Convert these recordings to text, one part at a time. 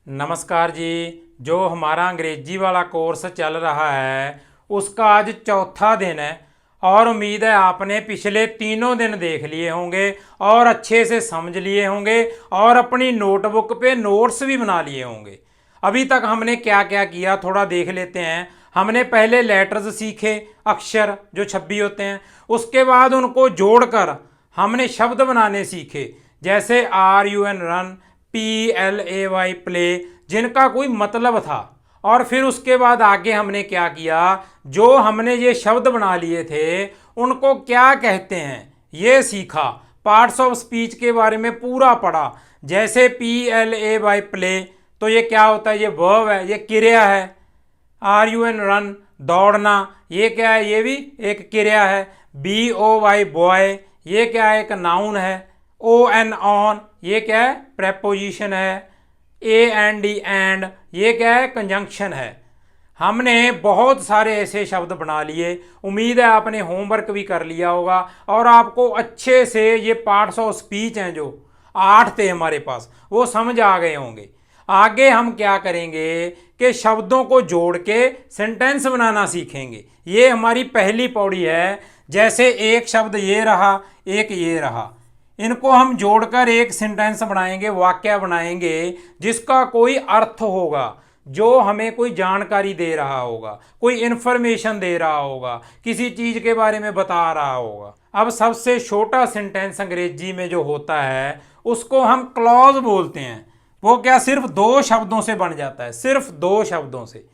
नमस्कार जी। जो हमारा अंग्रेजी वाला कोर्स चल रहा है उसका आज चौथा दिन है और उम्मीद है आपने पिछले तीनों दिन देख लिए होंगे और अच्छे से समझ लिए होंगे और अपनी नोटबुक पे नोट्स भी बना लिए होंगे। अभी तक हमने क्या क्या किया थोड़ा देख लेते हैं। हमने पहले लेटर्स सीखे, अक्षर जो 26 होते हैं, उसके बाद उनको जोड़कर हमने शब्द बनाने सीखे, जैसे RUN रन, PLAY प्ले, जिनका कोई मतलब था। और फिर उसके बाद आगे हमने क्या किया, जो हमने ये शब्द बना लिए थे उनको क्या कहते हैं ये सीखा। पार्ट्स ऑफ स्पीच के बारे में पूरा पढ़ा, जैसे PLAY प्ले, तो ये क्या होता है, ये वर्ब है, ये क्रिया है। RUN रन, दौड़ना, ये क्या है, ये भी एक क्रिया है। BOY बॉय, ये क्या है, एक नाउन है। ON ऑन, ये क्या है, प्रेपोजिशन है। AND एंड, ये क्या है, कंजंक्शन है। हमने बहुत सारे ऐसे शब्द बना लिए। उम्मीद है आपने होमवर्क भी कर लिया होगा और आपको अच्छे से ये पार्ट्स ऑफ स्पीच हैं जो 8 थे हमारे पास, वो समझ आ गए होंगे। आगे हम क्या करेंगे कि शब्दों को जोड़ के सेंटेंस बनाना सीखेंगे। ये हमारी पहली पौड़ी है। जैसे एक शब्द ये रहा, एक ये रहा, इनको हम जोड़कर एक सेंटेंस बनाएंगे, वाक्य बनाएंगे जिसका कोई अर्थ होगा, जो हमें कोई जानकारी दे रहा होगा, कोई इन्फॉर्मेशन दे रहा होगा, किसी चीज़ के बारे में बता रहा होगा। अब सबसे छोटा सेंटेंस अंग्रेजी में जो होता है उसको हम क्लॉज बोलते हैं। वो क्या, सिर्फ 2 शब्दों से बन जाता है, सिर्फ 2 शब्दों से।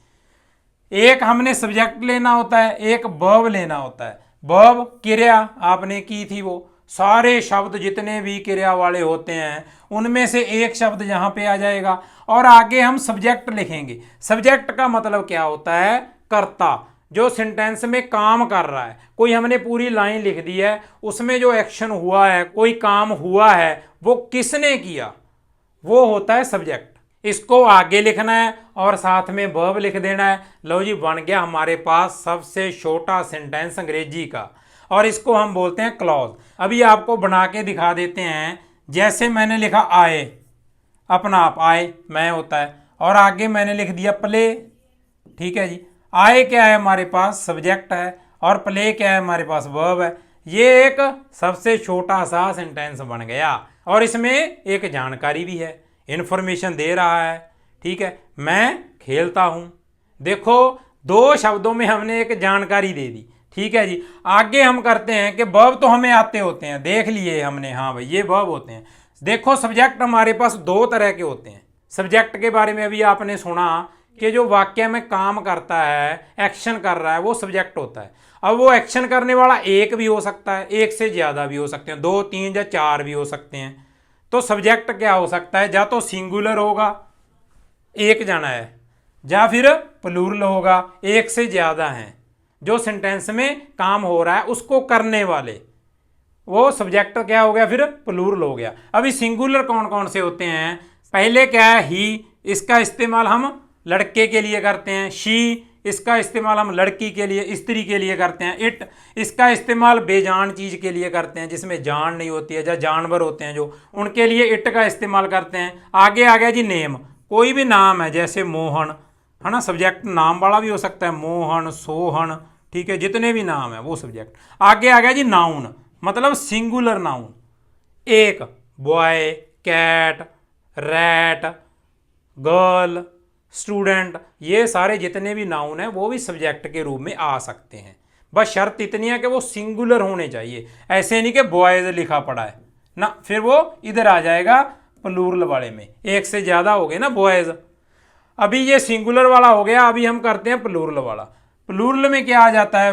एक हमने सब्जेक्ट लेना होता है, एक वर्ब लेना होता है। वर्ब क्रिया आपने की थी, वो सारे शब्द जितने भी क्रिया वाले होते हैं उनमें से एक शब्द यहाँ पे आ जाएगा और आगे हम सब्जेक्ट लिखेंगे। सब्जेक्ट का मतलब क्या होता है, कर्ता, जो सेंटेंस में काम कर रहा है। कोई हमने पूरी लाइन लिख दी है, उसमें जो एक्शन हुआ है, कोई काम हुआ है, वो किसने किया, वो होता है सब्जेक्ट। इसको आगे लिखना है और साथ में वर्ब लिख देना है। लो जी, बन गया हमारे पास सबसे छोटा सेंटेंस अंग्रेजी का, और इसको हम बोलते हैं क्लॉज। अभी आपको बना के दिखा देते हैं। जैसे मैंने लिखा आए, अपना आप आए, मैं होता है, और आगे मैंने लिख दिया प्ले। ठीक है जी, आए क्या है हमारे पास, सब्जेक्ट है, और प्ले क्या है हमारे पास, वर्ब है। ये एक सबसे छोटा सा सेंटेंस बन गया और इसमें एक जानकारी भी है, इंफॉर्मेशन दे रहा है। ठीक है, मैं खेलता हूं। देखो, 2 शब्दों में हमने एक जानकारी दे दी। ठीक है जी, आगे हम करते हैं कि वर्ब तो हमें आते होते हैं, देख लिए हमने, हाँ भाई ये वर्ब होते हैं। देखो, सब्जेक्ट हमारे पास 2 तरह के होते हैं। सब्जेक्ट के बारे में अभी आपने सुना कि जो वाक्य में काम करता है, एक्शन कर रहा है, वो सब्जेक्ट होता है। अब वो एक्शन करने वाला एक भी हो सकता है, एक से ज़्यादा भी हो सकते हैं, 2, 3 या 4 भी हो सकते हैं। तो सब्जेक्ट क्या हो सकता है, या तो सिंगुलर होगा, एक जना है, या फिर प्लूरल होगा, एक से ज़्यादा हैं। जो सेंटेंस में काम हो रहा है उसको करने वाले, वो सब्जेक्ट क्या हो गया, फिर प्लूरल हो गया। अभी सिंगुलर कौन कौन से होते हैं, पहले क्या है, ही, इसका इस्तेमाल हम लड़के के लिए करते हैं। शी, इसका इस्तेमाल हम लड़की के लिए, स्त्री के लिए करते हैं। इट, इसका इस्तेमाल बेजान चीज़ के लिए करते हैं जिसमें जान नहीं होती है, या जानवर होते हैं जो, उनके लिए इट का इस्तेमाल करते हैं। आगे आ गया जी नेम, कोई भी नाम है, जैसे मोहन है ना, सब्जेक्ट नाम वाला भी हो सकता है, मोहन, सोहन, ठीक है, जितने भी नाम है वो सब्जेक्ट। आगे आ गया जी नाउन, मतलब सिंगुलर नाउन, एक, boy, cat, rat, girl, student, ये सारे जितने भी नाउन हैं वो भी सब्जेक्ट के रूप में आ सकते हैं। बस शर्त इतनी है कि वो सिंगुलर होने चाहिए। ऐसे नहीं कि बॉयज लिखा पड़ा है ना, फिर वो इधर आ जाएगा प्लूरल वाले में, एक से ज़्यादा हो गए ना बॉयज। अभी ये सिंगुलर वाला हो गया, अभी हम करते हैं प्लूरल वाला। प्लूरल में क्या आ जाता है,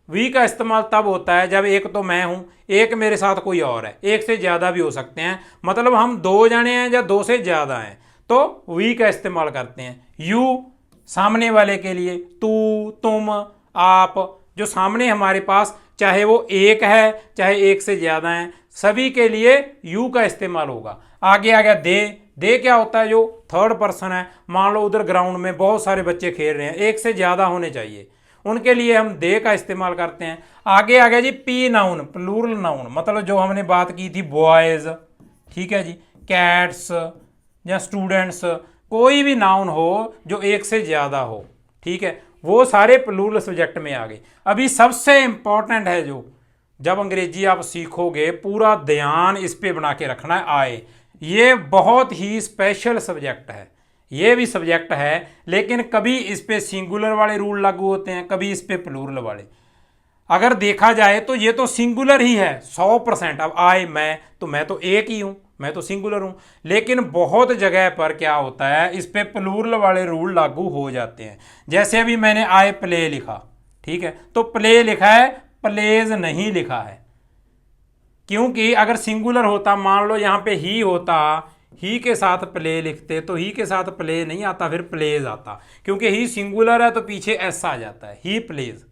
वी का इस्तेमाल तब होता है जब एक तो मैं हूं, एक मेरे साथ कोई और है, एक से ज़्यादा भी हो सकते हैं, मतलब हम 2 जने हैं या 2 से ज़्यादा हैं, तो वी का इस्तेमाल करते हैं। यू सामने वाले के लिए, तू, तुम, आप, जो सामने हमारे पास, चाहे वो एक है चाहे एक से ज़्यादा हैं, सभी के लिए यू का इस्तेमाल होगा। आगे आ गया दे क्या होता है, जो थर्ड पर्सन है। मान लो उधर ग्राउंड में बहुत सारे बच्चे खेल रहे हैं, एक से ज़्यादा होने चाहिए, उनके लिए हम दे का इस्तेमाल करते हैं। आगे आ गया जी पी नाउन, प्लूरल नाउन, मतलब जो हमने बात की थी बॉयज़, ठीक है जी, कैट्स या स्टूडेंट्स, कोई भी नाउन हो जो एक से ज़्यादा हो, ठीक है, वो सारे प्लूरल सब्जेक्ट में आ गए। अभी सबसे इंपॉर्टेंट है जो जब अंग्रेजी आप सीखोगे पूरा ध्यान इस पे बना के रखना है, आए। ये बहुत ही स्पेशल सब्जेक्ट है, ये भी सब्जेक्ट है, लेकिन कभी इस पे सिंगुलर वाले रूल लागू होते हैं, कभी इस पे प्लूरल वाले। अगर देखा जाए तो ये तो सिंगुलर ही है 100%। अब आए मैं, तो मैं तो एक ही हूँ, मैं तो सिंगुलर हूँ, लेकिन बहुत जगह पर क्या होता है इस पे प्लूरल वाले रूल लागू हो जाते हैं। जैसे अभी मैंने आए प्ले लिखा, ठीक है, तो प्ले लिखा है, प्लेज नहीं लिखा है, क्योंकि अगर सिंगुलर होता, मान लो यहाँ पे ही होता, ही के साथ प्ले लिखते तो ही के साथ प्ले नहीं आता, फिर प्लेज आता, क्योंकि ही सिंगुलर है तो पीछे एस आ जाता है, ही प्लेज।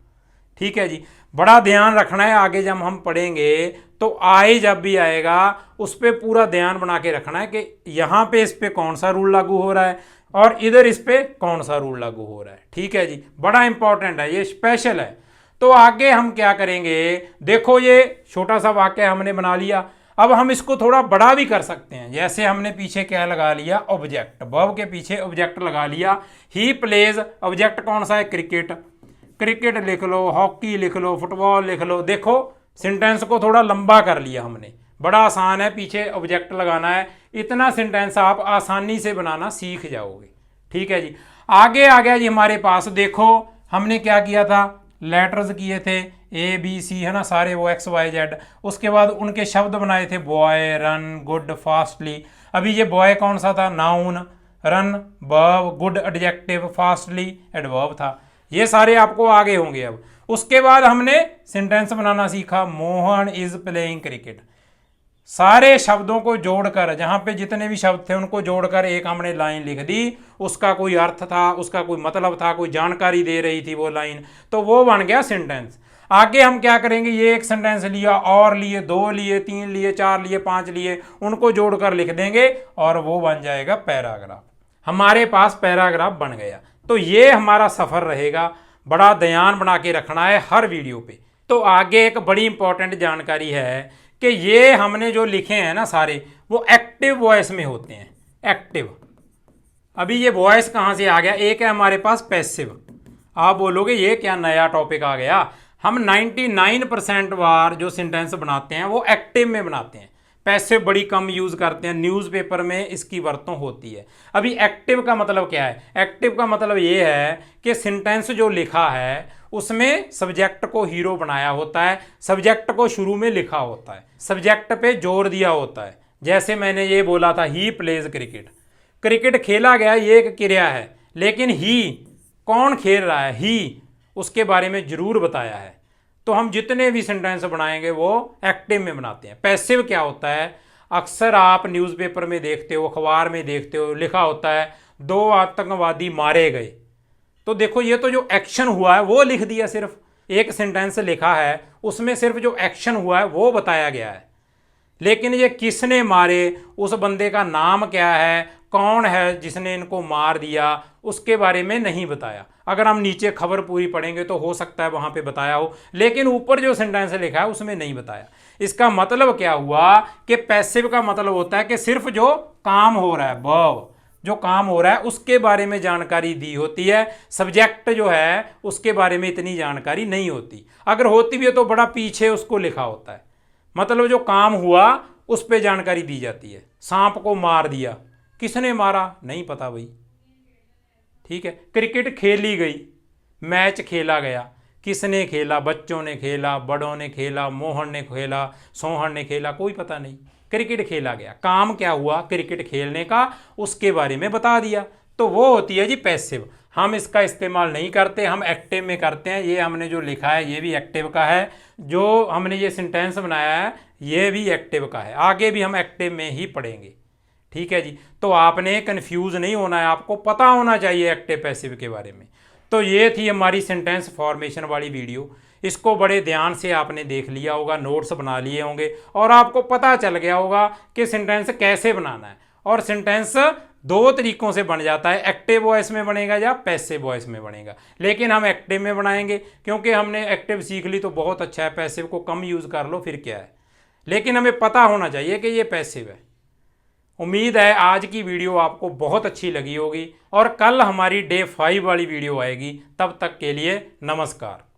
ठीक है जी, बड़ा ध्यान रखना है, आगे जब हम पढ़ेंगे तो आए जब भी आएगा उस पर पूरा ध्यान बना के रखना है कि यहाँ पे इस पे कौन सा रूल लागू हो रहा है और इधर इस पे कौन सा रूल लागू हो रहा है। ठीक है जी, बड़ा इंपॉर्टेंट है, ये स्पेशल है। तो आगे हम क्या करेंगे, देखो ये छोटा सा वाक्य हमने बना लिया, अब हम इसको थोड़ा बड़ा भी कर सकते हैं। जैसे हमने पीछे क्या लगा लिया, ऑब्जेक्ट, वर्ब के पीछे ऑब्जेक्ट लगा लिया, ही प्लेज, ऑब्जेक्ट कौन सा है, क्रिकेट, क्रिकेट लिख लो, हॉकी लिख लो, फुटबॉल लिख लो। देखो सेंटेंस को थोड़ा लंबा कर लिया हमने, बड़ा आसान है, पीछे ऑब्जेक्ट लगाना है, इतना सेंटेंस आप आसानी से बनाना सीख जाओगे। ठीक है जी, आगे आ गया जी हमारे पास, देखो हमने क्या किया था, लेटर्स किए थे ए बी सी, है ना, सारे वो एक्स वाई जेड। उसके बाद उनके शब्द बनाए थे, बॉय, रन, गुड, फास्टली। अभी ये बॉय कौन सा था, noun, run verb, good adjective, fastly adverb था। ये सारे आपको आगे होंगे। अब उसके बाद हमने सेंटेंस बनाना सीखा, मोहन इज प्लेइंग क्रिकेट। सारे शब्दों को जोड़कर, जहां पे जितने भी शब्द थे उनको जोड़कर एक हमने लाइन लिख दी, उसका कोई अर्थ था, उसका कोई मतलब था, कोई जानकारी दे रही थी वो लाइन, तो वो बन गया सेंटेंस। आगे हम क्या करेंगे, ये एक सेंटेंस लिया और लिए, दो लिए, तीन लिए, चार लिए, पांच लिए, उनको जोड़कर लिख देंगे और वो बन जाएगा पैराग्राफ। हमारे पास पैराग्राफ बन गया। तो ये हमारा सफर रहेगा, बड़ा ध्यान बना के रखना है हर वीडियो पे। तो आगे एक बड़ी इंपॉर्टेंट जानकारी है कि ये हमने जो लिखे हैं ना सारे, वो एक्टिव वॉइस में होते हैं, एक्टिव। अभी ये वॉइस कहाँ से आ गया, एक है हमारे पास पैसिव। आप बोलोगे ये क्या नया टॉपिक आ गया, हम 99% बार जो सेंटेंस बनाते हैं वो एक्टिव में बनाते हैं, पैसिव बड़ी कम यूज करते हैं। न्यूज़पेपर में इसकी वरतों होती है। अभी एक्टिव का मतलब क्या है, एक्टिव का मतलब ये है कि सेंटेंस जो लिखा है उसमें सब्जेक्ट को हीरो बनाया होता है, सब्जेक्ट को शुरू में लिखा होता है, सब्जेक्ट पे जोर दिया होता है। जैसे मैंने ये बोला था, ही प्लेज क्रिकेट, क्रिकेट खेला गया, ये एक क्रिया है, लेकिन ही कौन खेल रहा है, ही उसके बारे में जरूर बताया है। तो हम जितने भी सेंटेंस बनाएंगे वो एक्टिव में बनाते हैं। पैसिव क्या होता है, अक्सर आप न्यूज़पेपर में देखते हो, अखबार में देखते हो, लिखा होता है 2 आतंकवादी मारे गए। तो देखो ये तो जो एक्शन हुआ है वो लिख दिया, सिर्फ एक सेंटेंस लिखा है उसमें सिर्फ जो एक्शन हुआ है वो बताया गया है, लेकिन ये किसने मारे, उस बंदे का नाम क्या है, कौन है जिसने इनको मार दिया, उसके बारे में नहीं बताया। अगर हम नीचे खबर पूरी पढ़ेंगे तो हो सकता है वहां पे बताया हो, लेकिन ऊपर जो सेंटेंस लिखा है उसमें नहीं बताया। इसका मतलब क्या हुआ कि पैसिव का मतलब होता है कि सिर्फ जो काम हो रहा है, वर्ब जो काम हो रहा है उसके बारे में जानकारी दी होती है, सब्जेक्ट जो है उसके बारे में इतनी जानकारी नहीं होती। अगर होती भी है तो बड़ा पीछे उसको लिखा होता है, मतलब जो काम हुआ उस पर जानकारी दी जाती है। सांप को मार दिया, किसने मारा नहीं पता भाई, ठीक है। क्रिकेट खेली गई, मैच खेला गया, किसने खेला, बच्चों ने खेला, बड़ों ने खेला, मोहन ने खेला, सोहन ने खेला, कोई पता नहीं, क्रिकेट खेला गया। काम क्या हुआ क्रिकेट खेलने का, उसके बारे में बता दिया, तो वो होती है जी पैसिव। हम इसका इस्तेमाल नहीं करते, हम एक्टिव में करते हैं। ये हमने जो लिखा है ये भी एक्टिव का है, जो हमने ये सेंटेंस बनाया है ये भी एक्टिव का है, आगे भी हम एक्टिव में ही पढ़ेंगे। ठीक है जी, तो आपने कंफ्यूज नहीं होना है, आपको पता होना चाहिए एक्टिव पैसिव के बारे में। तो ये थी हमारी सेंटेंस फॉर्मेशन वाली वीडियो, इसको बड़े ध्यान से आपने देख लिया होगा, नोट्स बना लिए होंगे और आपको पता चल गया होगा कि सेंटेंस कैसे बनाना है। और सेंटेंस 2 तरीकों से बन जाता है, एक्टिव वॉइस में बनेगा या पैसिव वॉइस में बनेगा, लेकिन हम एक्टिव में बनाएंगे क्योंकि हमने एक्टिव सीख ली तो बहुत अच्छा है, पैसिव को कम यूज़ कर लो फिर क्या है, लेकिन हमें पता होना चाहिए कि ये पैसिव है। उम्मीद है आज की वीडियो आपको बहुत अच्छी लगी होगी और कल हमारी डे 5 वाली वीडियो आएगी। तब तक के लिए नमस्कार।